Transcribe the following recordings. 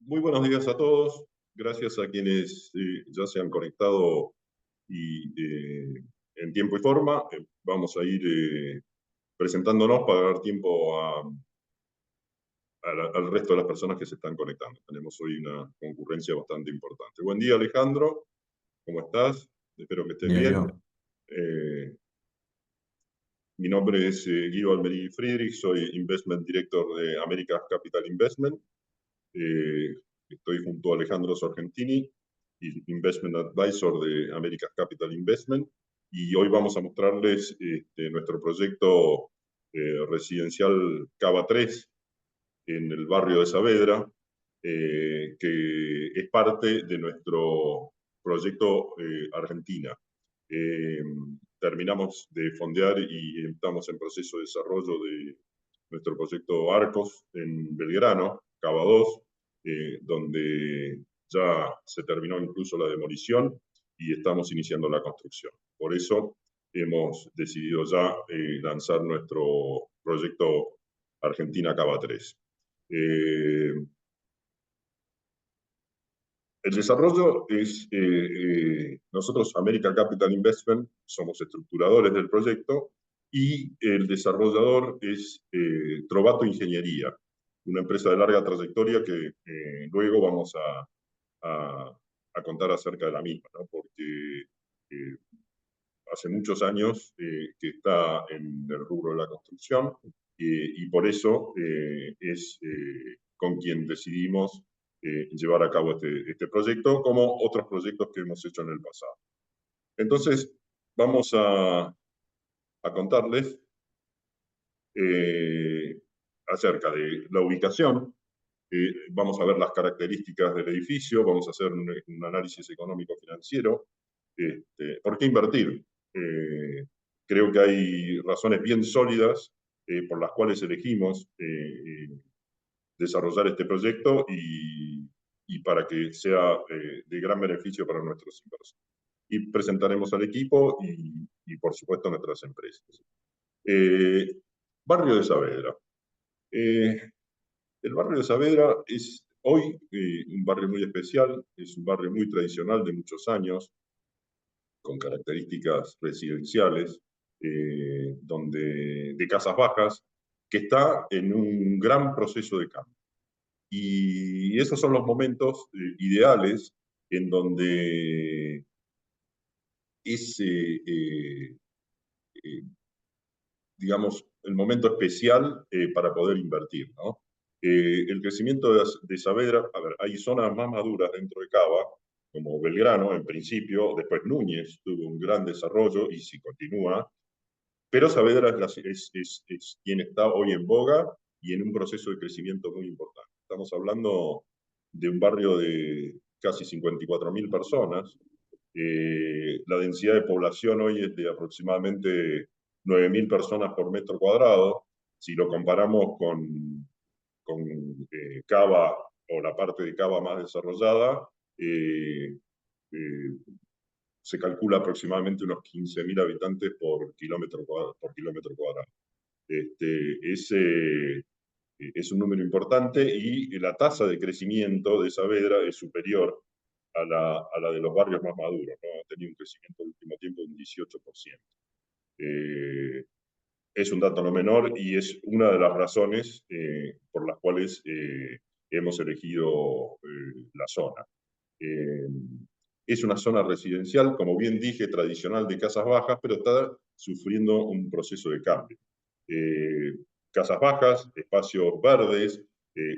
Muy buenos días a todos. Gracias a quienes ya se han conectado y, en tiempo y forma. Vamos a ir presentándonos para dar tiempo al resto de las personas que se están conectando. Tenemos hoy una concurrencia bastante importante. Buen día, Alejandro. ¿Cómo estás? Espero que estés Día bien. yo. Eh, Mi nombre es Guido Almerí Friedrich, soy Investment Director de Americas Capital Investment. Eh, Estoy junto a Alejandro Sorgentini, Investment Advisor de Americas Capital Investment, y hoy vamos a mostrarles nuestro proyecto residencial Cava 3 en el barrio de Saavedra, que es parte de nuestro proyecto Argentina. Eh, Terminamos de fondear y estamos en proceso de desarrollo de nuestro proyecto Arcos en Belgrano, Cava 2, donde ya se terminó incluso la demolición y estamos iniciando la construcción. Por eso hemos decidido ya lanzar nuestro proyecto Argentina Cava 3. El desarrollo es, nosotros, American Capital Investment, somos estructuradores del proyecto y el desarrollador es Trovato Ingeniería, una empresa de larga trayectoria que luego vamos a contar acerca de la misma, ¿no? Porque eh, hace muchos años que está en el rubro de la construcción y por eso es con quien decidimos llevar a cabo este proyecto, como otros proyectos que hemos hecho en el pasado. Entonces, vamos a contarles eh, acerca de la ubicación. Vamos a ver las características del edificio, vamos a hacer un análisis económico-financiero. ¿Por qué invertir? Eh, Creo que hay razones bien sólidas por las cuales elegimos desarrollar este proyecto y para que sea de gran beneficio para nuestros inversores. Y presentaremos al equipo y por supuesto, nuestras empresas. Eh, Barrio de Saavedra. Eh, el barrio de Saavedra es hoy un barrio muy especial, es un barrio muy tradicional de muchos años, con características residenciales, de casas bajas, que está en un gran proceso de cambio. Y esos son los momentos ideales en donde es, eh, digamos, el momento especial para poder invertir, ¿no? El crecimiento de Saavedra, a ver, hay zonas más maduras dentro de Cava, como Belgrano en principio, después Núñez tuvo un gran desarrollo y si continúa, pero Saavedra es quien está hoy en boga y en un proceso de crecimiento muy importante. Estamos hablando de un barrio de casi 54.000 personas. La densidad de población hoy es de aproximadamente 9.000 personas por metro cuadrado. Si lo comparamos con Cava o la parte de Cava más desarrollada, eh, eh, se calcula aproximadamente unos 15.000 habitantes por kilómetro cuadrado. Ese es un número importante y la tasa de crecimiento de Saavedra es superior a la de los barrios más maduros, ¿no? Ha tenido un crecimiento en el último tiempo de un 18%. Eh, es un dato no menor y es una de las razones por las cuales hemos elegido la zona. Eh, es una zona residencial, como bien dije, tradicional de casas bajas, pero está sufriendo un proceso de cambio. Eh, Casas bajas, espacios verdes,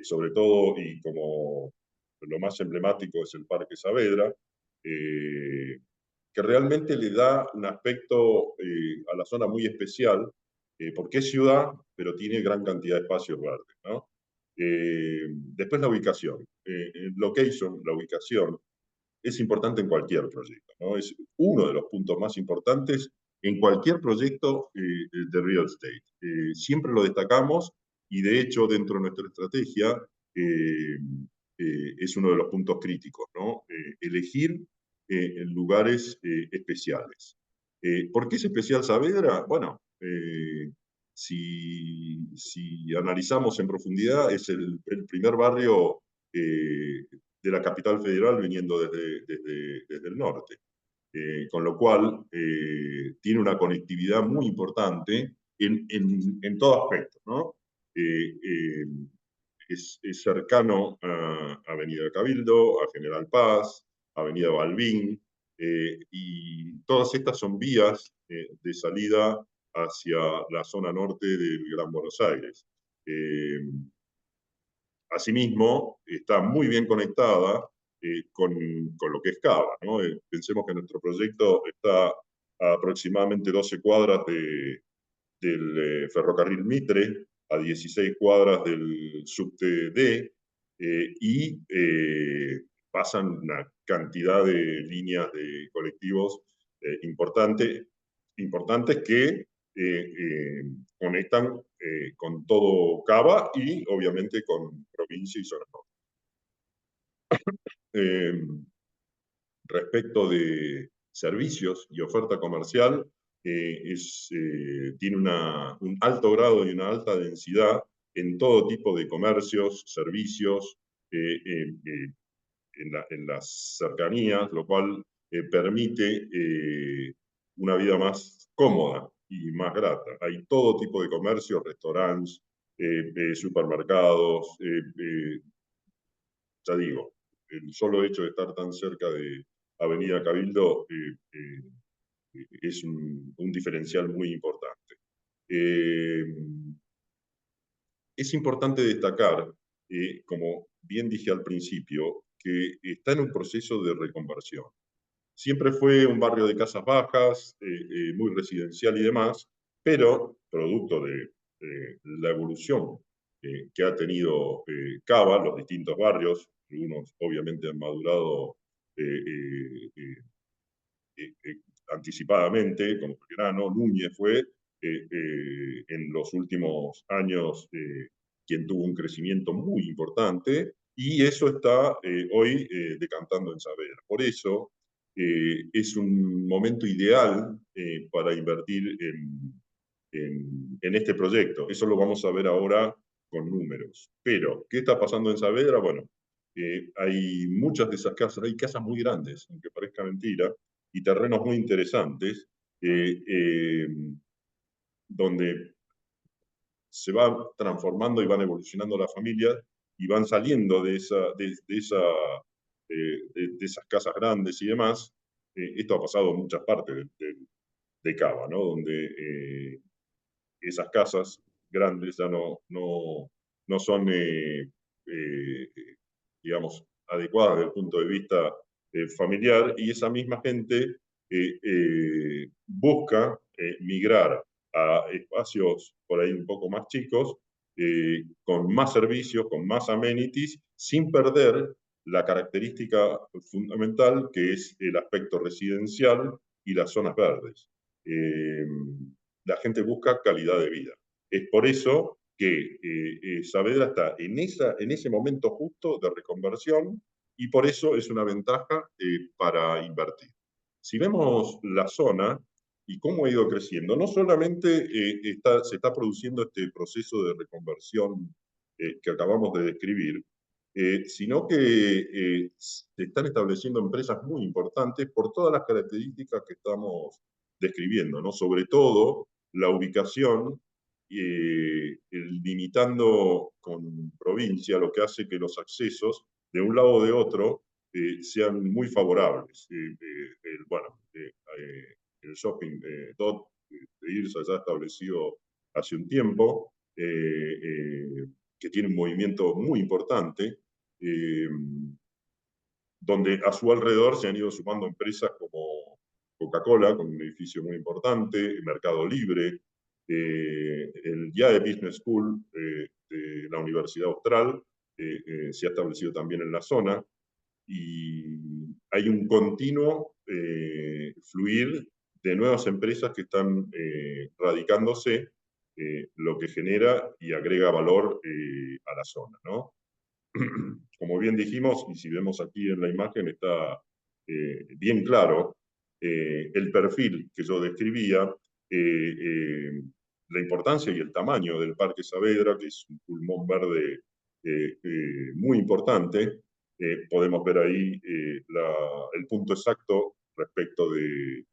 sobre todo, y como lo más emblemático es el Parque Saavedra, que realmente le da un aspecto a la zona muy especial, porque es ciudad, pero tiene gran cantidad de espacios verdes, ¿no? Después la ubicación. Location, la ubicación, es importante en cualquier proyecto, ¿no? Es uno de los puntos más importantes en cualquier proyecto de real estate. Siempre lo destacamos y de hecho dentro de nuestra estrategia eh, es uno de los puntos críticos, ¿no? Elegir lugares especiales. ¿Por qué es especial Saavedra? Bueno, si analizamos en profundidad, es el primer barrio de la capital federal viniendo desde el norte. Con lo cual tiene una conectividad muy importante en todo aspecto, ¿no? Es cercano a Avenida Cabildo, a General Paz, Avenida Balbín, y todas estas son vías de salida hacia la zona norte del Gran Buenos Aires. Asimismo, está muy bien conectada con lo que es Cava, ¿no? Pensemos que nuestro proyecto está a aproximadamente 12 cuadras del ferrocarril Mitre, a 16 cuadras del subte D, pasan una cantidad de líneas de colectivos importantes que conectan con todo Cava y obviamente con provincia y zona norte. Respecto de servicios y oferta comercial, tiene un alto grado y una alta densidad en todo tipo de comercios, servicios, en las cercanías, lo cual permite una vida más cómoda y más grata. Hay todo tipo de comercios, restaurantes, supermercados, ya digo, el solo hecho de estar tan cerca de Avenida Cabildo es un diferencial muy importante. Es importante destacar, como bien dije al principio, que está en un proceso de reconversión. Siempre fue un barrio de casas bajas, muy residencial y demás, pero producto de la evolución que ha tenido Cava, los distintos barrios, algunos obviamente han madurado eh, eh, anticipadamente, como Belgrano, Núñez fue en los últimos años quien tuvo un crecimiento muy importante, y eso está hoy decantando en Saavedra. Por eso es un momento ideal para invertir en este proyecto. Eso lo vamos a ver ahora con números. Pero, ¿qué está pasando en Saavedra? Bueno, hay muchas de esas casas, hay casas muy grandes, aunque parezca mentira, y terrenos muy interesantes, donde se va transformando y van evolucionando las familias y van saliendo de esas casas grandes y demás. Esto ha pasado en muchas partes de Cava, ¿no? Donde esas casas grandes ya no son, eh, digamos, adecuadas desde el punto de vista familiar, y esa misma gente busca migrar a espacios por ahí un poco más chicos, con más servicios, con más amenities, sin perder la característica fundamental que es el aspecto residencial y las zonas verdes. Eh, la gente busca calidad de vida. Es por eso que Saavedra está en ese momento justo de reconversión, y por eso es una ventaja para invertir. Si vemos la zona y cómo ha ido creciendo, no solamente se está produciendo este proceso de reconversión que acabamos de describir, sino que se están estableciendo empresas muy importantes por todas las características que estamos describiendo, ¿no? Sobre todo la ubicación, limitando con provincia, lo que hace que los accesos de un lado o de otro sean muy favorables. El shopping DOT de IRSA ya establecido hace un tiempo, que tiene un movimiento muy importante, eh, donde a su alrededor se han ido sumando empresas como Coca-Cola, con un edificio muy importante, Mercado Libre, el YAE Business School de la Universidad Austral se ha establecido también en la zona, y hay un continuo fluir de nuevas empresas que están radicándose, lo que genera y agrega valor a la zona, ¿no? Como bien dijimos, y si vemos aquí en la imagen está bien claro el perfil que yo describía, la importancia y el tamaño del Parque Saavedra, que es un pulmón verde muy importante. Podemos ver ahí el punto exacto respecto de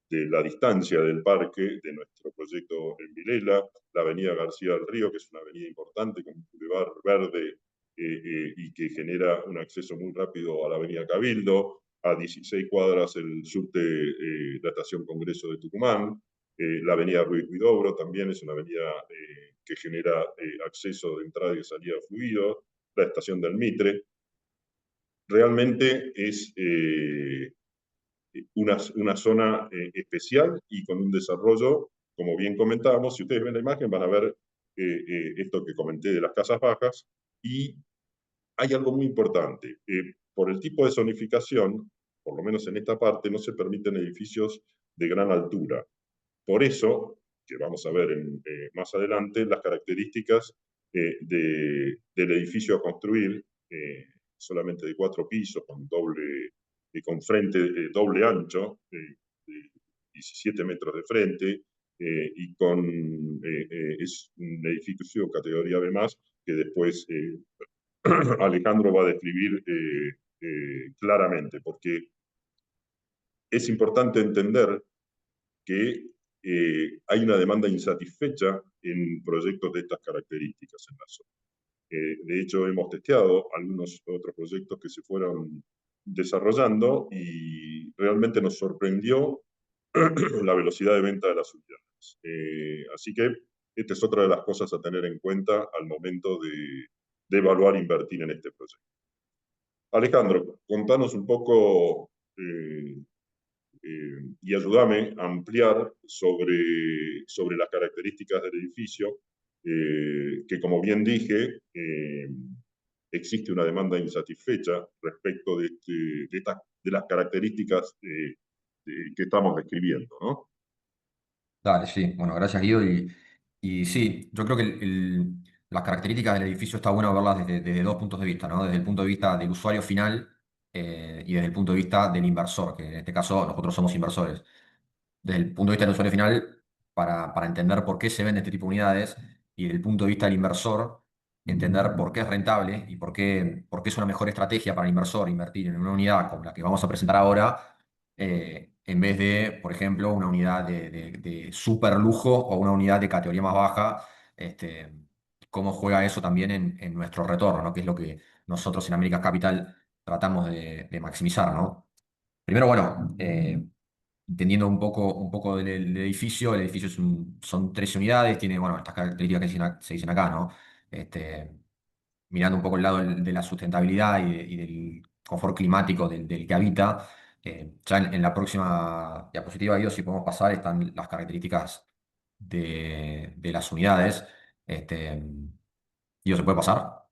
la distancia del parque de nuestro proyecto en Vilela, la avenida García del Río, que es una avenida importante con un bulevar verde y que genera un acceso muy rápido a la avenida Cabildo, a 16 cuadras el subte, la estación Congreso de Tucumán, la avenida Ruiz Huidobro también es una avenida que genera acceso de entrada y de salida fluido, la estación del Mitre. Realmente es una zona especial y con un desarrollo, como bien comentábamos, si ustedes ven la imagen van a ver esto que comenté de las casas bajas, y hay algo muy importante. Por el tipo de zonificación, por lo menos en esta parte, no se permiten edificios de gran altura. Por eso, que vamos a ver más adelante, las características del edificio a construir, solamente de 4 pisos, con frente doble ancho, de 17 metros de frente, es un edificio categoría B+, que después Alejandro va a describir claramente, porque es importante entender que hay una demanda insatisfecha en proyectos de estas características en la zona. De hecho, hemos testeado algunos otros proyectos que se fueron desarrollando y realmente nos sorprendió la velocidad de venta de las unidades. Así que esta es otra de las cosas a tener en cuenta al momento de evaluar e invertir en este proyecto. Alejandro, contanos un poco y ayúdame a ampliar sobre las características del edificio, que como bien dije, existe una demanda insatisfecha respecto de las características que estamos describiendo, ¿no? Dale, sí. Bueno, gracias Guido. Y sí, yo creo que las características del edificio está bueno verlas desde dos puntos de vista, ¿no? Desde el punto de vista del usuario final y desde el punto de vista del inversor, que en este caso nosotros somos inversores. Desde el punto de vista del usuario final, para entender por qué se venden este tipo de unidades, y desde el punto de vista del inversor, entender por qué es rentable y por qué es una mejor estrategia para el inversor invertir en una unidad como la que vamos a presentar ahora, en vez de, por ejemplo, una unidad de super lujo o una unidad de categoría más baja. este, Cómo juega eso también en nuestro retorno, ¿no? Que es lo que nosotros en Américas Capital tratamos de maximizar, ¿no? Primero, bueno, entendiendo un poco del edificio, el edificio son 13 unidades, tiene, bueno, estas características que se dicen acá, ¿no? Este, Mirando un poco el lado de la sustentabilidad y del confort climático del que habita. Ya en la próxima diapositiva, Guido, si podemos pasar, están las características de las unidades. Guido, ¿se puede pasar?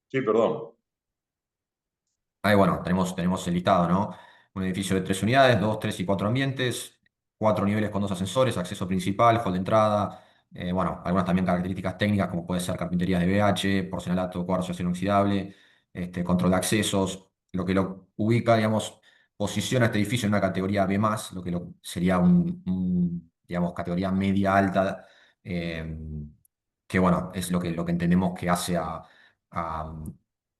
Sí, perdón. Ahí, bueno, tenemos el listado, ¿no? Un edificio de 3 unidades, dos, tres y cuatro ambientes, 4 niveles con 2 ascensores, acceso principal, hall de entrada, bueno, algunas también características técnicas como puede ser carpinterías de BH, porcelanato, cuarzo, acero inoxidable, control de accesos, lo que lo ubica, digamos, posiciona este edificio en una categoría B+, lo que sería digamos, categoría media alta, eh, que bueno, es lo que entendemos que hace a,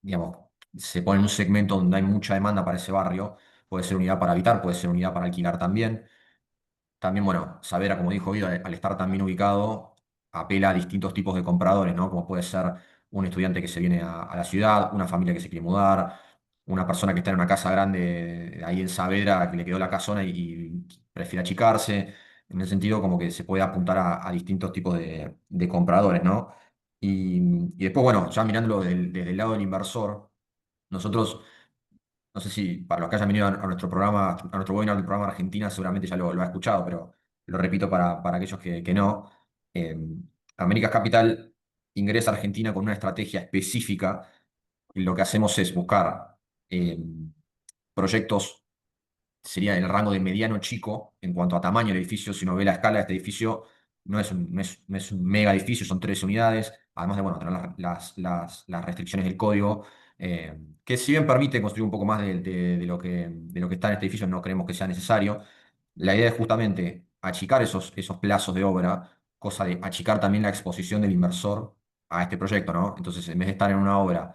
digamos, se pone en un segmento donde hay mucha demanda para ese barrio. Puede ser unidad para habitar, puede ser unidad para alquilar también. También, bueno, Savera, como dijo Guido, al estar tan bien ubicado, apela a distintos tipos de compradores, ¿no? Como puede ser un estudiante que se viene a la ciudad, una familia que se quiere mudar, una persona que está en una casa grande ahí en Saavedra, que le quedó la casona y prefiere achicarse. En ese sentido, como que se puede apuntar a distintos tipos de compradores, ¿no? Y después, bueno, ya mirándolo desde el lado del inversor, nosotros, no sé si para los que hayan venido a nuestro programa, a nuestro webinar del programa Argentina, seguramente ya lo ha escuchado, pero lo repito para aquellos que no. Eh, Américas Capital ingresa a Argentina con una estrategia específica y lo que hacemos es buscar eh, proyectos, sería el rango de mediano chico en cuanto a tamaño del edificio. Si uno ve la escala de este edificio, no es un mega edificio, son 3 unidades, además de bueno, tener las restricciones del código, que si bien permite construir un poco más de lo que está en este edificio, no creemos que sea necesario. La idea es justamente achicar esos plazos de obra, cosa de achicar también la exposición del inversor a este proyecto, ¿no? Entonces, en vez de estar en una obra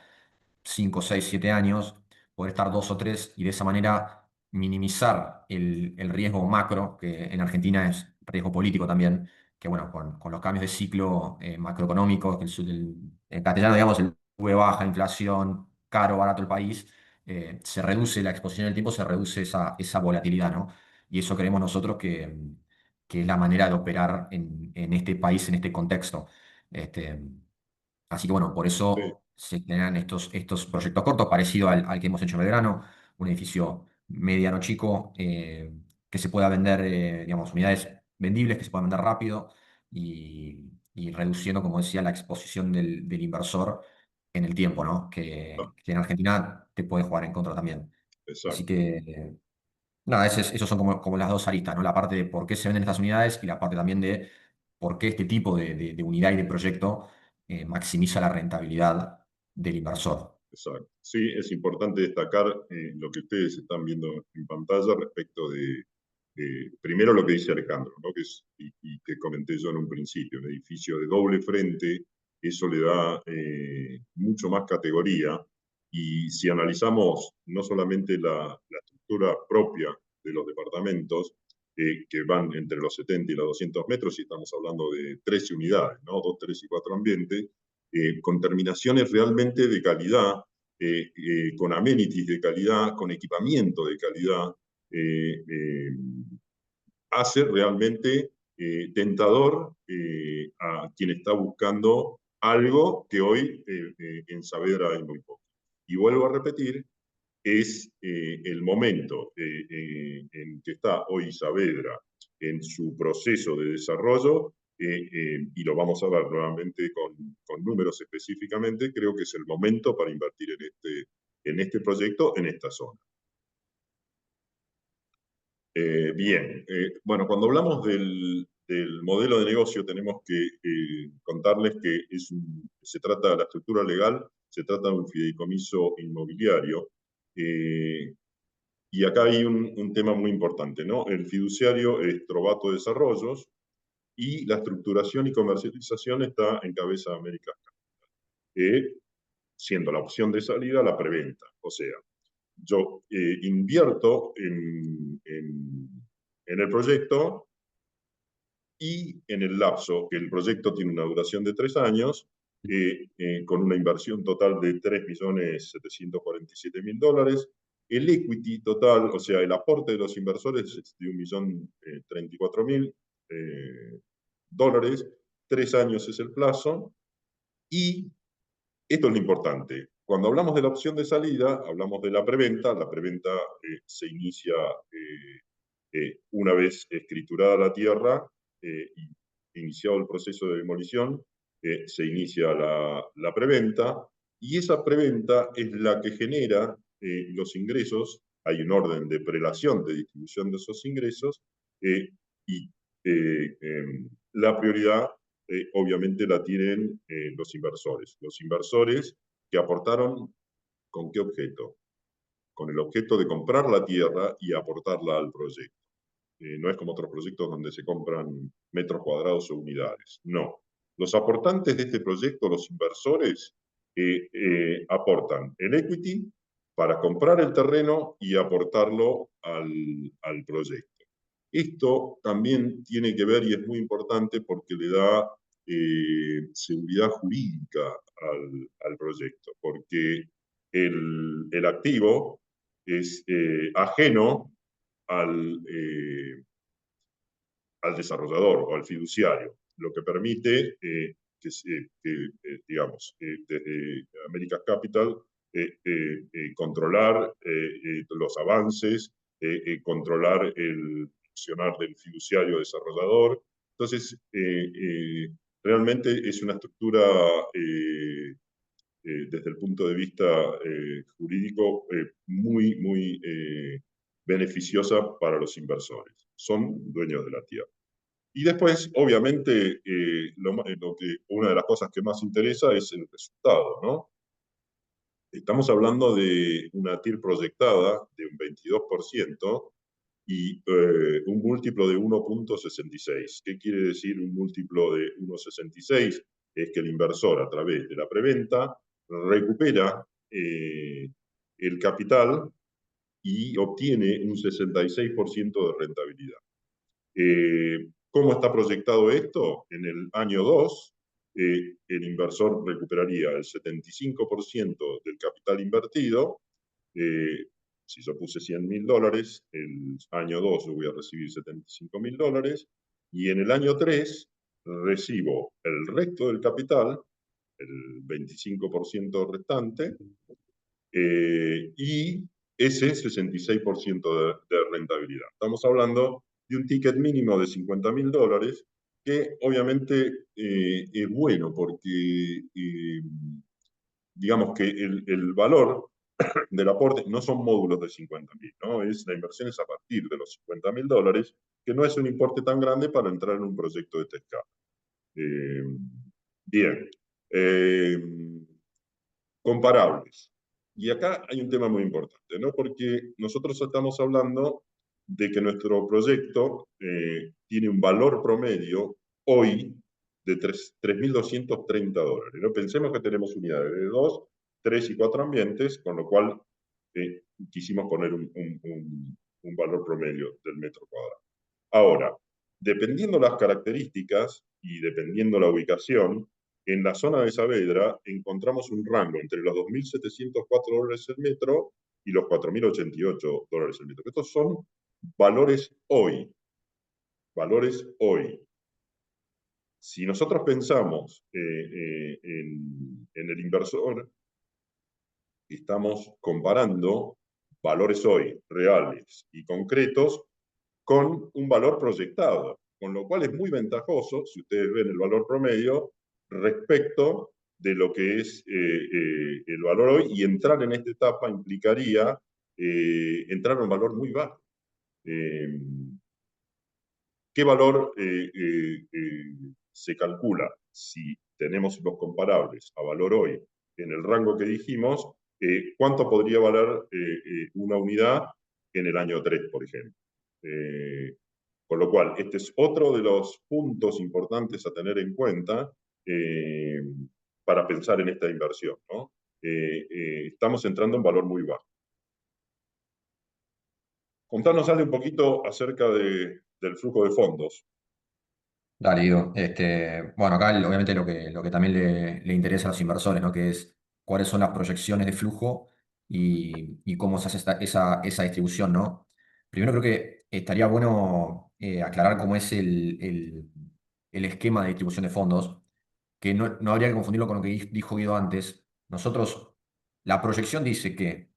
5 6 7 años, poder estar 2 o 3 y de esa manera minimizar el riesgo macro, que en Argentina es riesgo político también, que bueno, con los cambios de ciclo macroeconómicos, que en castellano digamos el V baja, inflación, caro, barato el país, se reduce la exposición del tiempo, se reduce esa volatilidad, ¿no? Y eso creemos nosotros que es la manera de operar en este país, en este contexto. Este, Así que bueno, por Sí, eso se generan estos proyectos cortos, parecido al que hemos hecho en Belgrano, un edificio mediano chico, que se pueda vender, digamos, unidades vendibles, que se puedan vender rápido y reduciendo, como decía, la exposición del inversor en el tiempo, ¿no? ah, Que en Argentina te puede jugar en contra también. Así exacto, que nada, esos son como las dos aristas, ¿no? La parte de por qué se venden estas unidades y la parte también de por qué este tipo de unidad y de proyecto maximiza la rentabilidad del inversor. exacto. Sí, es importante destacar lo que ustedes están viendo en pantalla respecto primero lo que dice Alejandro, ¿no? Y que comenté yo en un principio, un edificio de doble frente, eso le da mucho más categoría. Y si analizamos no solamente la estructura propia de los departamentos, que van entre los 70 y los 200 metros, y estamos hablando de 13 unidades, ¿no? 2, 3 y 4 ambientes, con terminaciones realmente de calidad, con amenities de calidad, con equipamiento de calidad, eh, eh, hace realmente tentador a quien está buscando algo que hoy en Saavedra hay muy poco. Y vuelvo a repetir, es el momento en que está hoy Saavedra en su proceso de desarrollo, y lo vamos a ver nuevamente con números específicamente, creo que es el momento para invertir en este proyecto, en esta zona. Bien, bueno, cuando hablamos del modelo de negocio tenemos que contarles que se trata de la estructura legal, se trata de un fideicomiso inmobiliario, eh, y acá hay un tema muy importante, ¿no? El fiduciario es Trovato Desarrollos y la estructuración y comercialización está en Cabeza de América, siendo la opción de salida la preventa. O sea, yo invierto en el proyecto y en el lapso, que el proyecto tiene una duración de 3 años, con una inversión total de $3.747.000. El equity total, o sea, el aporte de los inversores es de $1.034.000. 3 años es el plazo. Y esto es lo importante. Cuando hablamos de la opción de salida, hablamos de la preventa. La preventa se inicia una vez escriturada la tierra y iniciado el proceso de demolición, se inicia la preventa, y esa preventa es la que genera los ingresos. Hay un orden de prelación, de distribución de esos ingresos, y la prioridad obviamente la tienen los inversores. Los inversores que aportaron, ¿con qué objeto? Con el objeto de comprar la tierra y aportarla al proyecto. No es como otros proyectos donde se compran metros cuadrados o unidades. No. Los aportantes de este proyecto, los inversores, aportan el equity para comprar el terreno y aportarlo al proyecto. Esto también tiene que ver y es muy importante porque le da seguridad jurídica al proyecto, porque el activo es ajeno al, al desarrollador o al fiduciario, lo que permite digamos, desde America Capital, controlar los avances, controlar el accionar del fiduciario desarrollador. Entonces, realmente es una estructura desde el punto de vista jurídico muy, muy beneficiosa para los inversores. Son dueños de la tierra. Y después, obviamente, una de las cosas que más interesa es el resultado, ¿no? Estamos hablando de una TIR proyectada de un 22% y un múltiplo de 1.66. ¿Qué quiere decir un múltiplo de 1.66? es que el inversor a través de la preventa recupera el capital y obtiene un 66% de rentabilidad. ¿Cómo está proyectado esto? En el año 2, el inversor recuperaría el 75% del capital invertido. eh, si yo puse $100.000, el año 2 yo voy a recibir $75.000, y en el año 3 recibo el resto del capital, el 25% restante, y ese 66% de rentabilidad. Estamos hablando de un ticket mínimo de $50.000, que obviamente es bueno porque digamos que el valor del aporte no son módulos de 50.000, ¿no? La inversión es a partir de los $50.000, que no es un importe tan grande para entrar en un proyecto de esta escala. Eh, bien. Eh, Comparables. Y acá hay un tema muy importante, ¿no? Porque nosotros estamos hablando de que nuestro proyecto tiene un valor promedio hoy de $3.230, ¿no? Pensemos que tenemos unidades de 2, 3 y 4 ambientes, con lo cual quisimos poner un valor promedio del metro cuadrado. Ahora, dependiendo las características y dependiendo la ubicación, en la zona de Saavedra encontramos un rango entre los $2.704 el metro y los $4.088 el metro. Estos son valores hoy, valores hoy. Si nosotros pensamos en el inversor, estamos comparando valores hoy, reales y concretos, con un valor proyectado, con lo cual es muy ventajoso, si ustedes ven el valor promedio, respecto de lo que es el valor hoy, y entrar en esta etapa implicaría entrar a un valor muy bajo. Eh, ¿Qué valor se calcula? Si tenemos los comparables a valor hoy en el rango que dijimos, ¿cuánto podría valer una unidad en el año 3, por ejemplo? Con lo cual, este es otro de los puntos importantes a tener en cuenta eh, para pensar en esta inversión, ¿no? Estamos entrando en valor muy bajo. Contanos, Ale, un poquito acerca del flujo de fondos. Dale, Guido. Bueno, acá obviamente lo que también le interesa a los inversores, ¿no? Que es cuáles son las proyecciones de flujo y cómo se hace esa distribución, ¿no? Primero creo que estaría bueno aclarar cómo es el esquema de distribución de fondos, que no habría que confundirlo con lo que dijo Guido antes. Nosotros, la proyección dice que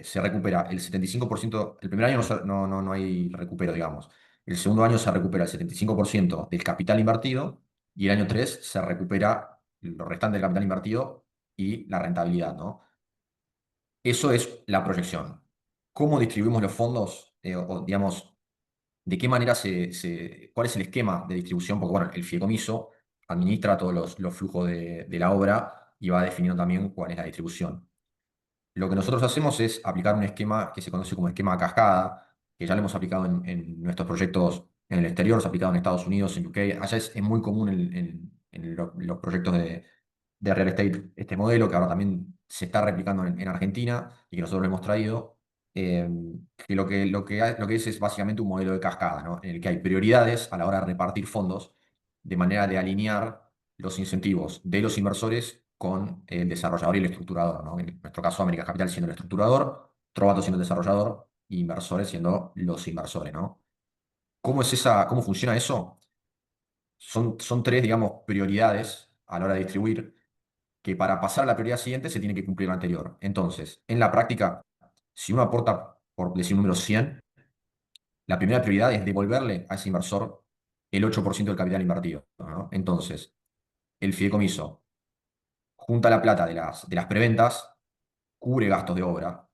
se recupera el 75%, el primer año no hay recupero, digamos. El segundo año se recupera el 75% del capital invertido y el año 3 se recupera lo restante del capital invertido y la rentabilidad, ¿no? Eso es la proyección. ¿Cómo distribuimos los fondos? Digamos, ¿de qué manera cuál es el esquema de distribución? Porque, bueno, el fideicomiso administra todos los flujos de la obra y va definiendo también cuál es la distribución. Lo que nosotros hacemos es aplicar un esquema que se conoce como esquema cascada, que ya lo hemos aplicado en nuestros proyectos en el exterior, se ha aplicado en Estados Unidos, en UK. Allá es muy común en los proyectos de real estate este modelo, que ahora también se está replicando en Argentina y que nosotros lo hemos traído. eh, que lo que es básicamente un modelo de cascada, ¿no? En el que hay prioridades a la hora de repartir fondos, de manera de alinear los incentivos de los inversores con el desarrollador y el estructurador, ¿no? En nuestro caso, América Capital siendo el estructurador, Trovato siendo el desarrollador, y inversores siendo los inversores, ¿no? ¿Cómo funciona eso? Son tres, digamos, prioridades a la hora de distribuir, que para pasar a la prioridad siguiente se tiene que cumplir la anterior. Entonces, en la práctica, si uno aporta, por decir un número 100, la primera prioridad es devolverle a ese inversor el 8% del capital invertido, ¿no? Entonces, el fideicomiso junta la plata de las preventas, cubre gastos de obra,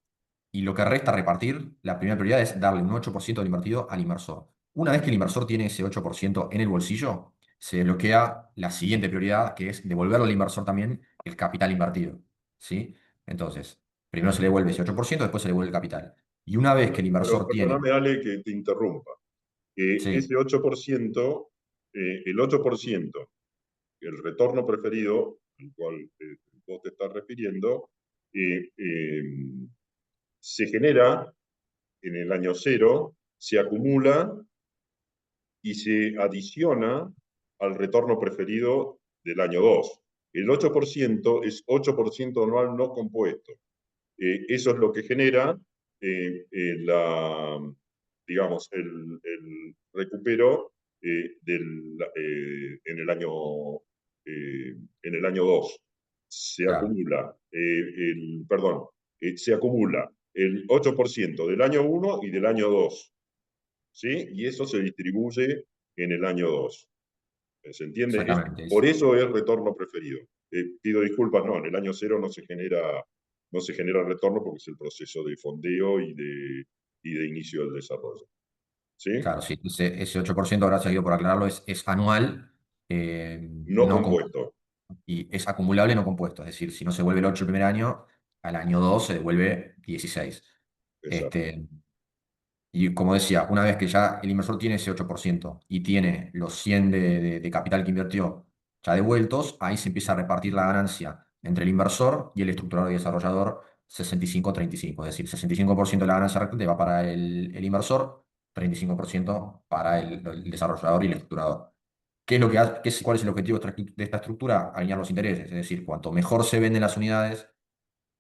y lo que resta repartir, la primera prioridad es darle un 8% del invertido al inversor. Una vez que el inversor tiene ese 8% en el bolsillo, se desbloquea la siguiente prioridad, que es devolverle al inversor también el capital invertido, ¿sí? Entonces, primero se le devuelve ese 8%, después se le devuelve el capital. Y una vez que el Pero inversor tiene... perdóname, Ale, que te interrumpa. Sí, Ese 8%, el 8% el retorno preferido, al cual vos te estás refiriendo, eh, eh, se genera en el año cero, se acumula y se adiciona al retorno preferido del año 2. El 8% es 8% anual no compuesto. Eso es lo que genera digamos, el recupero en el año 2. Se Claro, acumula, perdón, se acumula el 8% del año 1 y del año 2, ¿sí? Y eso se distribuye en el año 2. ¿Se entiende? exactamente. Por eso es retorno preferido. Pido disculpas, no, en el año cero no se genera retorno porque es el proceso de fondeo y de inicio del desarrollo. ¿Sí? Claro, sí, ese 8%, gracias Guido por aclararlo, es anual, No no compuesto. compuesto. Y es acumulable no compuesto. Es decir, si no se vuelve el 8 el primer año, al año 2 se devuelve 16. Exacto. Este, y como decía, una vez que ya el inversor tiene ese 8% y tiene los 100 de capital que invirtió ya devueltos, ahí se empieza a repartir la ganancia entre el inversor y el estructurador y desarrollador 65-35. Es decir, 65% de la ganancia restante va para el inversor, 35% para el desarrollador y el estructurador. ¿Qué es lo que cuál es el objetivo de esta estructura? Alinear los intereses. Es decir, cuanto mejor se venden las unidades,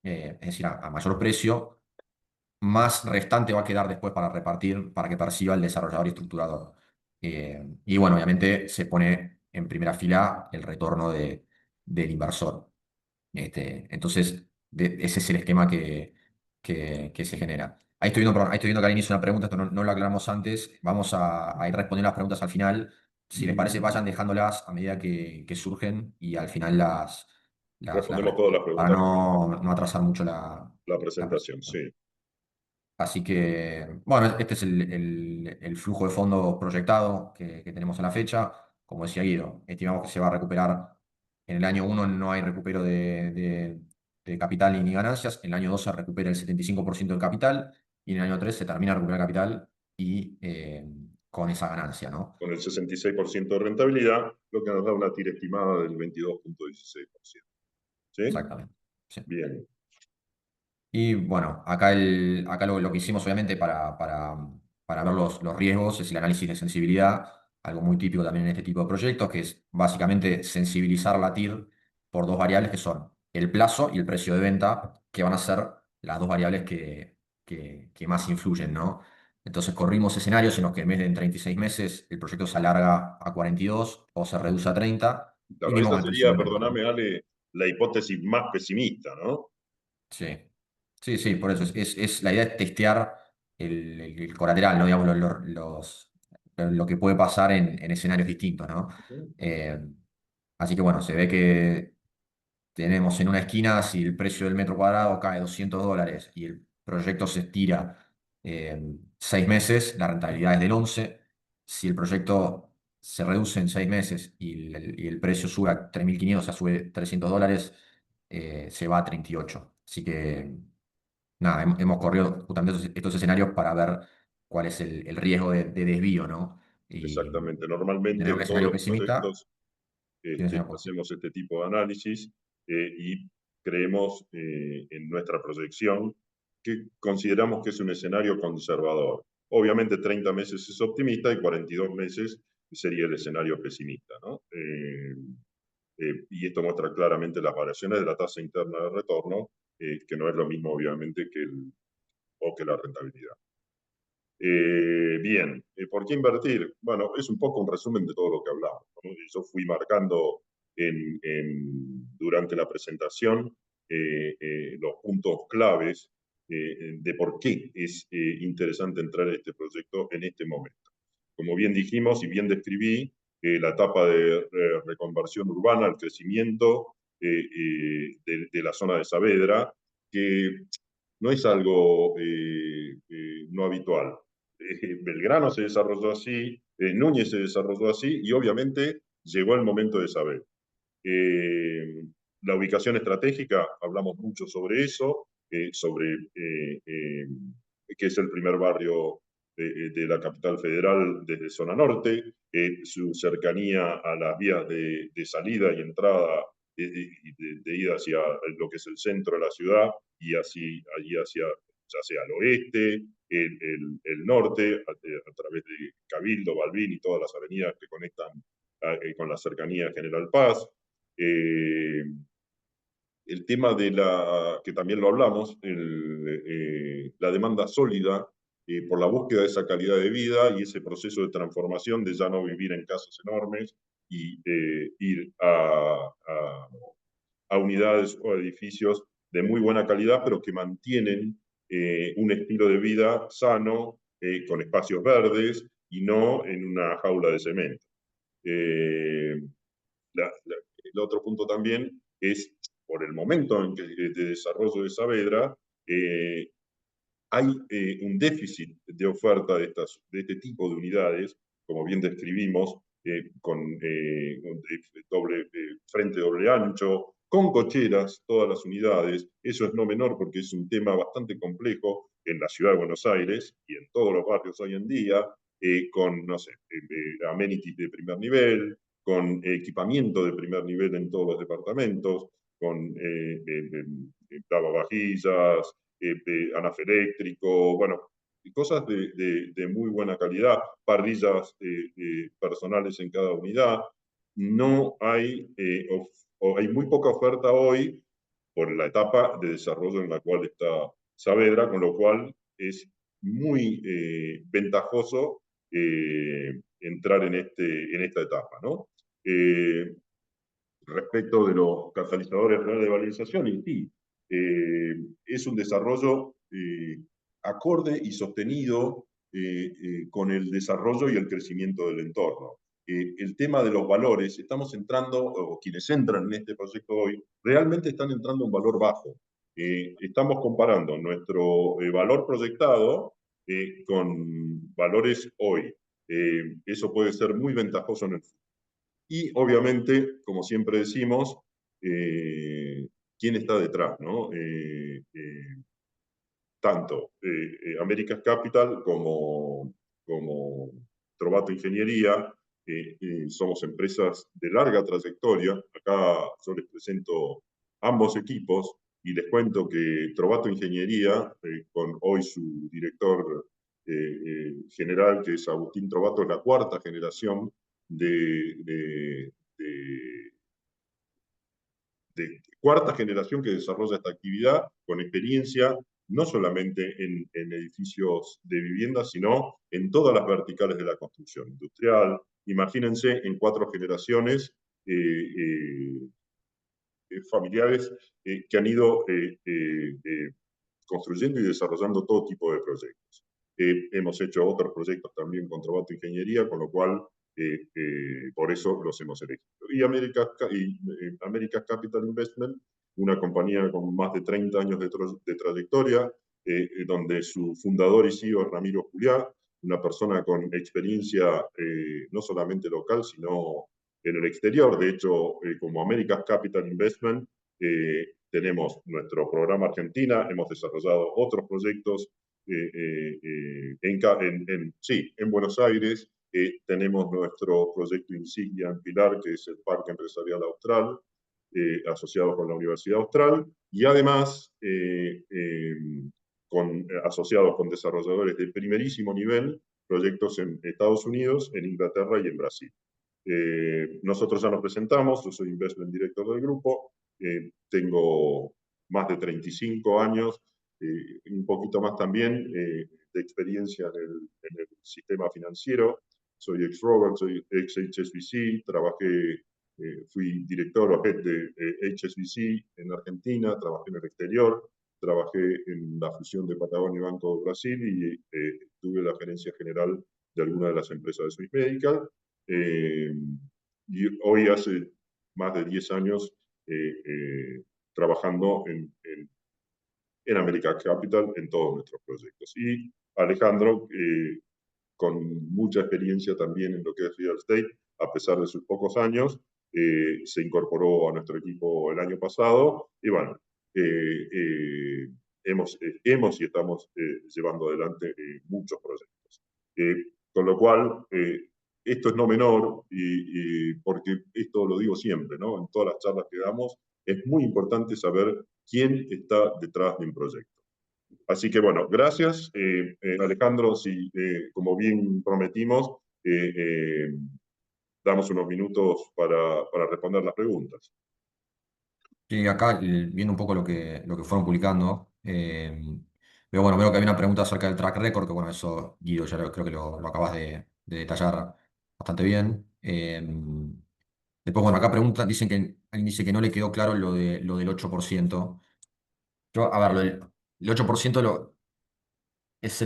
es decir, a mayor precio, más restante va a quedar después para repartir, para que perciba el desarrollador y estructurador. Y bueno, obviamente se pone en primera fila el retorno del inversor. Entonces, ese es el esquema que se genera. Ahí estoy viendo, perdón, ahí estoy viendo que alguien hizo una pregunta, esto no lo aclaramos antes. Vamos a ir respondiendo las preguntas al final. Si les parece, vayan dejándolas a medida que surgen y al final las Respondemos todas las respondemos, para preguntas al final. no atrasar mucho La la presentación, presentación. sí. Así que, bueno, este es el flujo de fondos proyectado que tenemos a la fecha. Como decía Guido, estimamos que se va a recuperar. En el año 1 no hay recupero de capital ni ganancias. En el año 2 se recupera el 75% del capital y en el año 3 se termina de recuperar capital y con esa ganancia, ¿no? Con el 66% de rentabilidad, lo que nos da una tira estimada del 22,16%. ¿Sí? Exactamente. Sí. Bien. Y bueno, acá lo que hicimos obviamente para ver los riesgos es el análisis de sensibilidad, algo muy típico también en este tipo de proyectos, que es básicamente sensibilizar la TIR por dos variables que son el plazo y el precio de venta, que van a ser las dos variables que más influyen, ¿no? Entonces corrimos escenarios en los que en vez de en 36 meses el proyecto se alarga a 42 o se reduce a 30, y Claro, mismo esa con el precio sería, de venta, ¿no? perdóname, Ale, la hipótesis más pesimista, ¿no? Sí, sí, sí, por eso la idea es testear el colateral, ¿no? Digamos, lo que puede pasar en escenarios distintos, ¿no? Ujú. Eh, Así que bueno, se ve que tenemos en una esquina, si el precio del metro cuadrado cae $200 y el proyecto se estira 6 meses, la rentabilidad es del 11. Si el proyecto se reduce en 6 meses y el precio sube a 3.500, o sea, sube $300, se va a 38. Así que nada, hemos corrido justamente estos escenarios para ver cuál es el riesgo de desvío, ¿no? Y Exactamente. tener Normalmente un en todos escenario los pesimista proyectos y un escenario positivo. hacemos este tipo de análisis y creemos en nuestra proyección que consideramos que es un escenario conservador. Obviamente 30 meses es optimista y 42 meses sería el escenario pesimista, ¿no? Y esto muestra claramente las variaciones de la tasa interna de retorno, que no es lo mismo obviamente que la rentabilidad. Bien, ¿por qué invertir? Bueno, es un poco un resumen de todo lo que hablamos, ¿no? Yo fui marcando durante la presentación los puntos claves de por qué es interesante entrar en este proyecto en este momento. Como bien dijimos y bien describí, la etapa de reconversión urbana, el crecimiento de la zona de Saavedra, que no es algo no habitual. Belgrano se desarrolló así, Núñez se desarrolló así y obviamente llegó el momento de saber. Eh, la ubicación estratégica, hablamos mucho sobre eso, sobre que es el primer barrio de la capital federal desde zona norte, su cercanía a las vías de salida y entrada de ida hacia lo que es el centro de la ciudad y así allí hacia ya sea al oeste, el norte, a través de Cabildo, Balbín y todas las avenidas que conectan con la cercanía de General Paz. El tema de que también lo hablamos, la demanda sólida por la búsqueda de esa calidad de vida y ese proceso de transformación de ya no vivir en casas enormes y ir a unidades o edificios de muy buena calidad, pero que mantienen un estilo de vida sano, con espacios verdes y no en una jaula de cemento. Eh, el otro punto también es, por el momento en que, de desarrollo de Saavedra, hay un déficit de oferta de este tipo de unidades, como bien describimos, con un frente doble ancho, con cocheras, todas las unidades. Eso es no menor porque es un tema bastante complejo en la ciudad de Buenos Aires y en todos los barrios hoy en día, con, no sé, amenities de primer nivel, con equipamiento de primer nivel en todos los departamentos, con lavavajillas, anaferéctrico, bueno, cosas de muy buena calidad, parrillas personales en cada unidad. No hay, o hay muy poca oferta hoy por la etapa de desarrollo en la cual está Saavedra, con lo cual es muy ventajoso entrar en esta etapa, ¿no? Respecto de los catalizadores reales de valorización, y sí, es un desarrollo acorde y sostenido con el desarrollo y el crecimiento del entorno. El tema de los valores, estamos entrando, o quienes entran en este proyecto hoy, realmente están entrando en valor bajo. Estamos comparando nuestro valor proyectado con valores hoy. Eso puede ser muy ventajoso en el futuro. Y obviamente, como siempre decimos, quién está detrás, ¿no? Tanto America's Capital como Trovato Ingeniería, somos empresas de larga trayectoria. Acá yo les presento ambos equipos y les cuento que Trovato Ingeniería, con hoy su director general, que es Agustín Trovato, es la cuarta generación de cuarta generación que desarrolla esta actividad con experiencia no solamente en edificios de vivienda, sino en todas las verticales de la construcción industrial. Imagínense en 4 generaciones familiares que han ido construyendo y desarrollando todo tipo de proyectos. Hemos hecho otros proyectos también con Trovato Ingeniería, con lo cual por eso los hemos elegido. Y America's Capital Investment, una compañía con más de 30 años de trayectoria, donde su fundador y CEO es Ramiro Juliá, una persona con experiencia no solamente local, sino en el exterior. De hecho, como America's Capital Investment, tenemos nuestro programa Argentina, hemos desarrollado otros proyectos en Buenos Aires. Tenemos nuestro proyecto insignia en Pilar, que es el Parque Empresarial Austral, asociado con la Universidad Austral, y además asociados con desarrolladores de primerísimo nivel, proyectos en Estados Unidos, en Inglaterra y en Brasil. Nosotros ya nos presentamos, yo soy Investment Director del grupo, tengo más de 35 años, un poquito más también de experiencia en el sistema financiero. Soy ex-Robert, soy ex-HSBC, fui director o head de HSBC en Argentina, trabajé en el exterior, trabajé en la fusión de Patagonia y Banco de Brasil y tuve la gerencia general de algunas de las empresas de Swiss Medical. Y hoy hace más de 10 años trabajando en America Capital en todos nuestros proyectos. Y Alejandro, con mucha experiencia también en lo que es real estate, a pesar de sus pocos años, se incorporó a nuestro equipo el año pasado y bueno, hemos y estamos llevando adelante muchos proyectos. Eh, con lo cual, esto es no menor, porque esto lo digo siempre, ¿no? En todas las charlas que damos, es muy importante saber quién está detrás de un proyecto. Así que bueno, gracias, Alejandro. Si, como bien prometimos, damos unos minutos para responder las preguntas. Sí, acá viendo un poco lo que fueron publicando, pero bueno, veo que hay una pregunta acerca del track record, que bueno, eso Guido ya creo que lo acabas de detallar bastante bien. Después, bueno, acá preguntan, dicen que alguien dice que no le quedó claro lo del 8%. Yo, a ver, el 8% es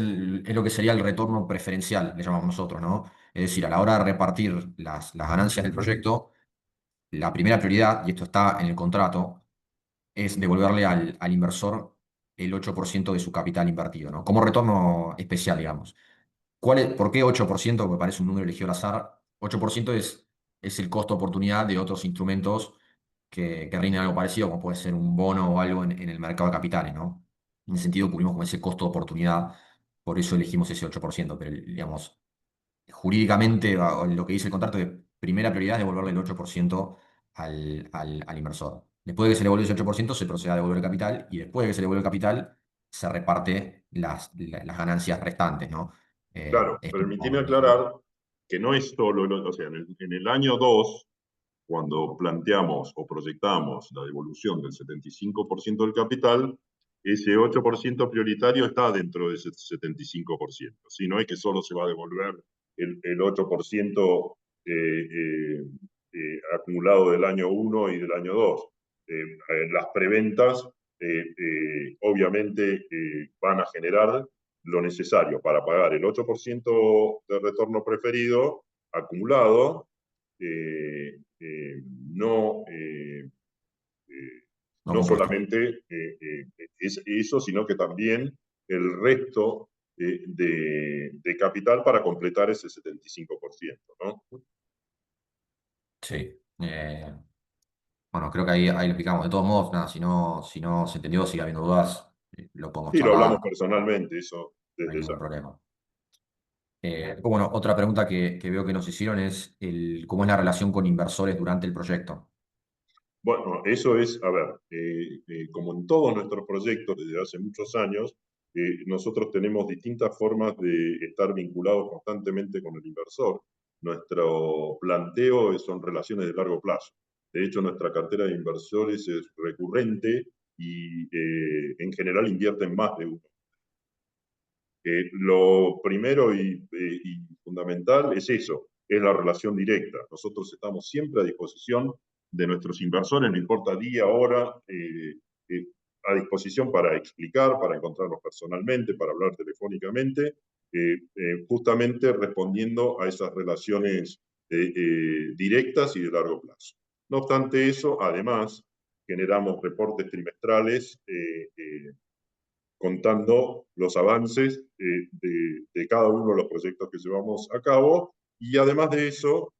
lo que sería el retorno preferencial, le llamamos nosotros, ¿no? Es decir, a la hora de repartir las ganancias del proyecto, la primera prioridad, y esto está en el contrato, es devolverle al inversor el 8% de su capital invertido, ¿no? Como retorno especial, digamos. ¿Por qué 8%? Me parece un número elegido al azar. 8% es el costo de oportunidad de otros instrumentos que rinden algo parecido, como puede ser un bono o algo en el mercado de capitales, ¿no? En ese sentido, cubrimos como ese costo de oportunidad, por eso elegimos ese 8%, pero digamos, jurídicamente, lo que dice el contrato de primera prioridad es devolverle el 8% al inversor. Después de que se le devuelve ese 8%, se procede a devolver el capital y después de que se le devuelve el capital, se reparte las ganancias restantes, ¿no? Claro, Esto un permitime poco lo que... aclarar que no es solo, o sea, en el año 2, cuando planteamos o proyectamos la devolución del 75% del capital, ese 8% prioritario está dentro de ese 75%. Si no es que solo se va a devolver el 8% acumulado del año 1 y del año 2. Las preventas obviamente van a generar lo necesario para pagar el 8% de retorno preferido acumulado, eh, eh, no, eh, No no compuesto. solamente es eso, sino que también el resto de capital para completar ese 75%, ¿no? Sí. Bueno, creo que ahí lo explicamos. De todos modos, nada, si no se entendió, sigue habiendo dudas, lo podemos Sí, lo charlar, hablamos personalmente, eso no hay desde ya. ningún problema. Bueno, otra pregunta que veo que nos hicieron es cómo es la relación con inversores durante el proyecto. Bueno, eso es, a ver, como en todos nuestros proyectos desde hace muchos años, nosotros tenemos distintas formas de estar vinculados constantemente con el inversor. Nuestro planteo son relaciones de largo plazo. De hecho, nuestra cartera de inversores es recurrente y en general invierten más de uno. Lo primero y fundamental es eso, es la relación directa. Nosotros estamos siempre a disposición de nuestros inversores, no importa día, hora, a disposición para explicar, para encontrarnos personalmente, para hablar telefónicamente, justamente respondiendo a esas relaciones directas y de largo plazo. No obstante eso, además, generamos reportes trimestrales contando los avances de cada uno de los proyectos que llevamos a cabo. Y además de eso,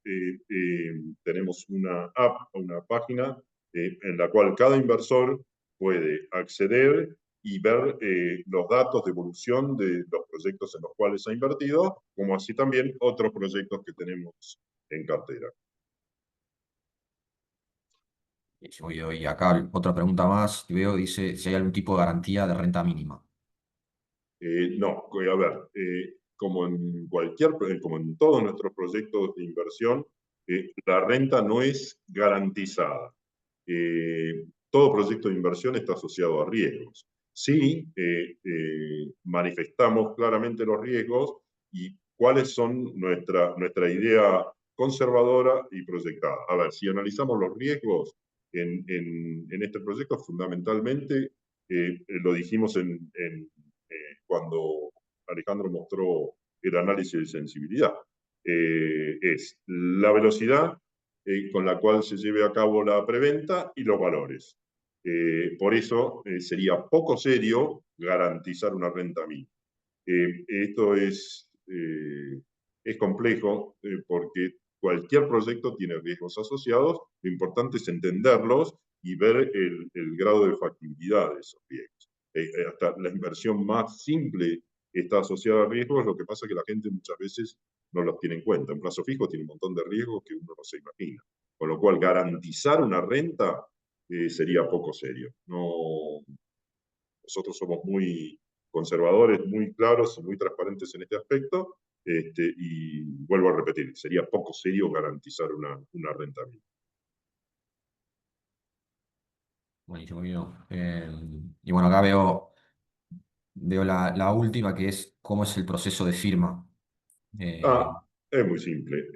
tenemos una app, una página en la cual cada inversor puede acceder y ver los datos de evolución de los proyectos en los cuales ha invertido, como así también otros proyectos que tenemos en cartera. Y acá otra pregunta más, que veo, dice si hay algún tipo de garantía de renta mínima. No, a ver, como en todos nuestros proyectos de inversión, la renta no es garantizada. Todo proyecto de inversión está asociado a riesgos. Sí, manifestamos claramente los riesgos y cuáles son nuestra idea conservadora y proyectada. A ver, si analizamos los riesgos en este proyecto, fundamentalmente, lo dijimos cuando Alejandro mostró el análisis de sensibilidad. Es la velocidad con la cual se lleve a cabo la preventa y los valores. Por eso sería poco serio garantizar una renta mínima. Esto es complejo porque cualquier proyecto tiene riesgos asociados, lo importante es entenderlos y ver el grado de factibilidad de esos riesgos. Hasta la inversión más simple está asociada a riesgos, lo que pasa es que la gente muchas veces no los tiene en cuenta. Un plazo fijo tiene un montón de riesgos que uno no se imagina. Con lo cual, garantizar una renta sería poco serio. No, nosotros somos muy conservadores, muy claros y muy transparentes en este aspecto. Y vuelvo a repetir, sería poco serio garantizar una renta mínima. Buenísimo, Guido. Y bueno, acá veo la última, que es cómo es el proceso de firma. Eh, Es muy simple.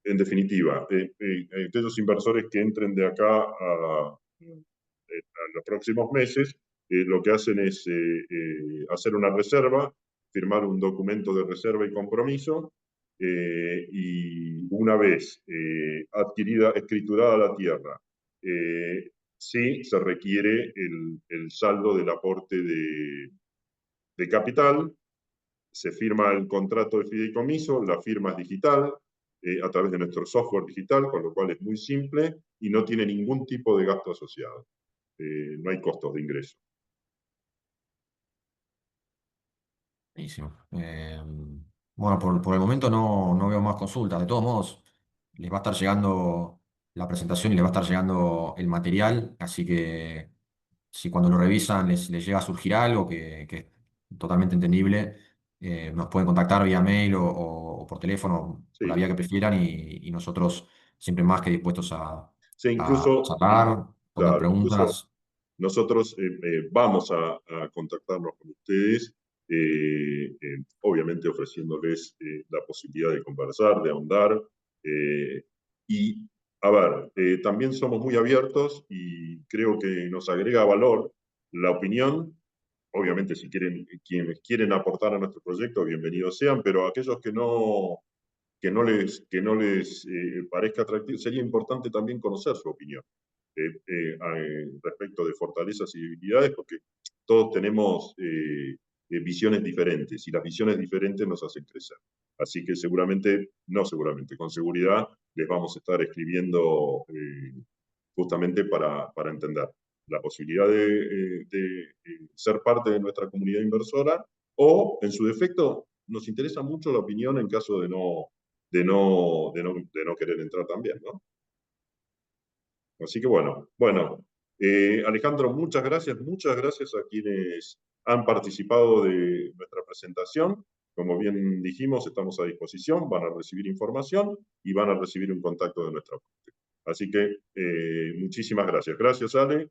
En definitiva, aquellos inversores que entren de acá a los próximos meses, lo que hacen es hacer una reserva, firmar un documento de reserva y compromiso, y una vez adquirida, escriturada la tierra, sí se requiere el saldo del aporte de capital. Se firma el contrato de fideicomiso, la firma es digital, a través de nuestro software digital, con lo cual es muy simple y no tiene ningún tipo de gasto asociado. No hay costos de ingreso. Buenísimo. Bueno, por el momento no veo más consultas. De todos modos, les va a estar llegando la presentación y les va a estar llegando el material, así que si cuando lo revisan les llega a surgir algo que es totalmente entendible, nos pueden contactar vía mail o por teléfono, por la Sí, vía que prefieran, y nosotros siempre más que dispuestos sí, a incluso, charlar, responder claro, incluso preguntas. nosotros vamos a contactarnos con ustedes, obviamente ofreciéndoles la posibilidad de conversar, de ahondar. Y, a ver, también somos muy abiertos y creo que nos agrega valor la opinión. Obviamente, si quieren, quienes quieren aportar a nuestro proyecto, bienvenidos sean, pero aquellos que no les parezca atractivo, sería importante también conocer su opinión respecto de fortalezas y debilidades, porque todos tenemos visiones diferentes y las visiones diferentes nos hacen crecer. Así que seguramente, no seguramente, con seguridad les vamos a estar escribiendo justamente para entender la posibilidad de ser parte de nuestra comunidad inversora o, en su defecto, nos interesa mucho la opinión en caso de no querer entrar también, ¿no? Así que bueno, Alejandro, muchas gracias a quienes han participado de nuestra presentación. Como bien dijimos, estamos a disposición, van a recibir información y van a recibir un contacto de nuestra parte. Así que muchísimas gracias. Gracias, Ale.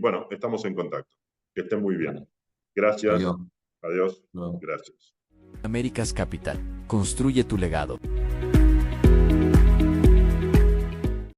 Bueno, estamos en contacto. Que estén muy bien. Dale. Gracias. Adiós. Adiós. Luego. Gracias. Américas Capital. Construye tu legado.